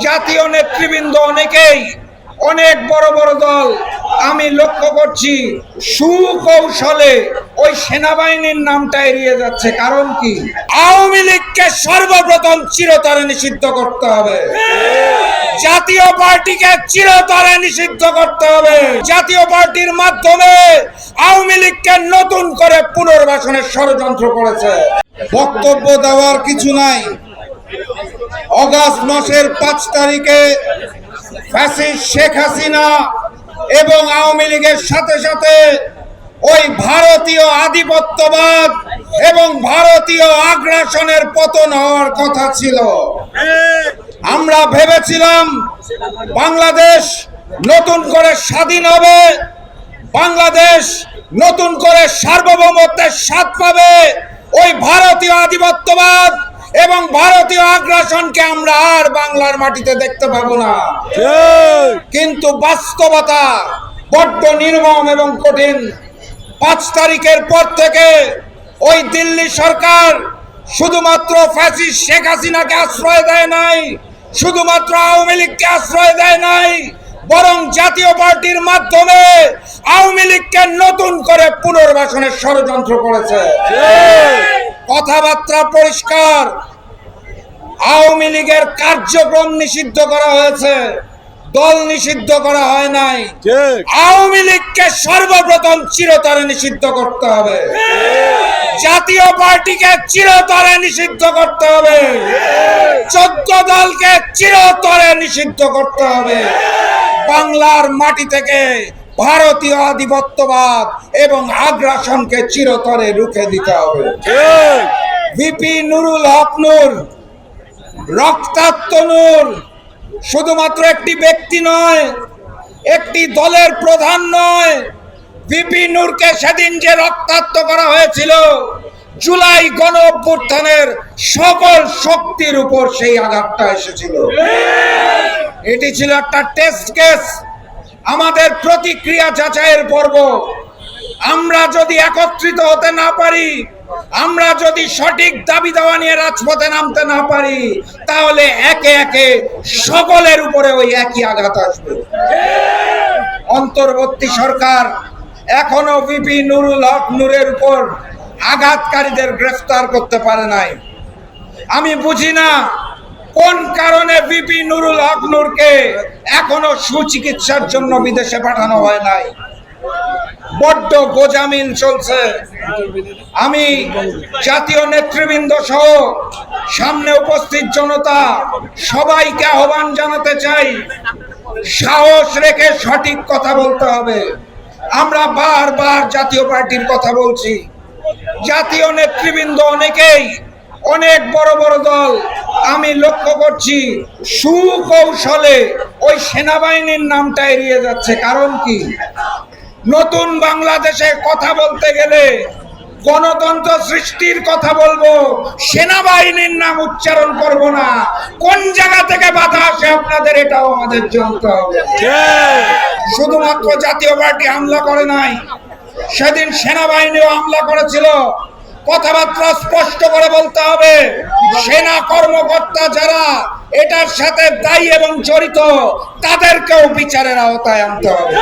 জাতীয় নেতৃবৃন্দ অনেকেই অনেক বড় বড় দল আমি লক্ষ্য করছি সুকৌশলে ওই সেনাবাহিনীর নামটা এড়িয়ে যাচ্ছে। কারণ কি? আওয়ামী লীগকে সর্বপ্রথম চিরতরে নিষিদ্ধ করতে হবে, জাতীয় পার্টিকে চিরতরে নিষিদ্ধ করতে হবে। জাতীয় পার্টির মাধ্যমে আওয়ামী লীগকে নতুন করে পুনর্বাসনের ষড়যন্ত্র করেছে। বক্তব্য দেওয়ার কিছু নাই। অগাস্ট মাসের 5 তারিখে ফ্যাসিস্ট শেখ হাসিনা এবং আওয়ামী লীগের সাথে সাথে ওই ভারতীয় আধিপত্যবাদ এবং ভারতীয় আগ্রাসনের পতন হওয়ার কথা ছিল। আমরা ভেবেছিলাম বাংলাদেশ নতুন করে স্বাধীন হবে, বাংলাদেশ নতুন করে সার্বভৌমত্বের স্বাদ পাবে, ওই ভারতীয় আধিপত্যবাদ এবং ভারতীয় আগ্রাসনকে আমরা আর বাংলার মাটিতে দেখতে পাবো না। কিন্তু বাস্তবতা বড্ড নির্মম এবং কঠিন। 5 তারিখের পর থেকে ওই দিল্লি সরকার শুধুমাত্র ফ্যাসিস্ট শেখ হাসিনাকে আশ্রয় দেয় নাই, শুধুমাত্র আওয়ামী লীগকে আশ্রয় দেয় নাই, বরং জাতীয় পার্টির মাধ্যমে আওয়ামী লীগকে নতুন করে পুনর্বাসনের ষড়যন্ত্র করেছে। কথাবার্তা পরিষ্কার, আওয়ামী লীগের কার্যক্রম নিষিদ্ধ করা হয়েছে, দল নিষিদ্ধ করা হয় নাই। আওয়ামী লীগকে সর্বপ্রথম চিরতরে নিষিদ্ধ করতে হবে, জাতীয় পার্টিকে চিরতরে নিষিদ্ধ করতে হবে, 14 দলকে চিরতরে নিষিদ্ধ করতে হবে। বাংলার মাটি থেকে ভারতীয় আধিপত্যবাদ এবং আগ্রাসনকে চিরতরে রুখে দিতে হবে। ভিপি নুরুল হক নূর, রক্তাক্ত নূর, শুধুমাত্র একটি ব্যক্তি নয়, একটি দলের প্রধান নয়। ভিপি নূরকে সেদিন যে রক্তাক্ত করা হয়েছিল, জুলাই গণ অভ্যুত্থানের সকল শক্তির উপর সেই আঘাতটা এসেছিল। এটি ছিল একটা টেস্ট কেস, আমাদের প্রতিক্রিয়া যাচাইয়ের পর্ব। আমরা যদি একত্রিত হতে না পারি, আমরা যদি সঠিক দাবি দাওয়া নিয়ে রাজপথে নামতে না পারি, তাহলে একে একে সকলের উপরে ওই একই আঘাত আসবে। অন্তর্বর্তী সরকার এখনো ভিপি নুরুল হক নূরের উপর আঘাতকারীদের গ্রেফতার করতে পারে নাই। আমি বুঝি না কোন কারণে ভিপি নুরুল হক নূরকে এখনো সুচিকিৎসার জন্য বিদেশে পাঠানো হয় নাই। বড্ড গোজামিল চলছে। আমি জাতীয় নেতৃবৃন্দ সহ সামনে উপস্থিত জনতা সবাইকে আহ্বান জানাতে চাই, সাহস রেখে সঠিক কথা বলতে হবে। আমরা বারবার জাতীয় পার্টির কথা বলছি, জাতীয় নেতৃবৃন্দ অনেকেই অনেক বড় বড় দল আমি লক্ষ্য করছি সুকৌশলে ওই সেনাবাহিনীর নামটা এড়িয়ে যাচ্ছে। কারণ কি? নতুন বাংলাদেশের কথা বলতে গেলে গণতন্ত্র সৃষ্টির কথা বলবো, সেনাবাহিনীর নাম উচ্চারণ করব না। কোন জায়গা থেকে বাধা আসে আপনাদের এটাও আমাদের জানতে হবে। শুধুমাত্র জাতীয় পার্টি হামলা করে নাই, সেদিন সেনাবাহিনীও হামলা করেছিল। কথাবার্তা স্পষ্ট করে বলতে হবে, সেনা কর্মকর্তা যারা এটার সাথে দায়ী এবং জড়িত তাদেরকেও বিচারের আওতায় আনতে হবে।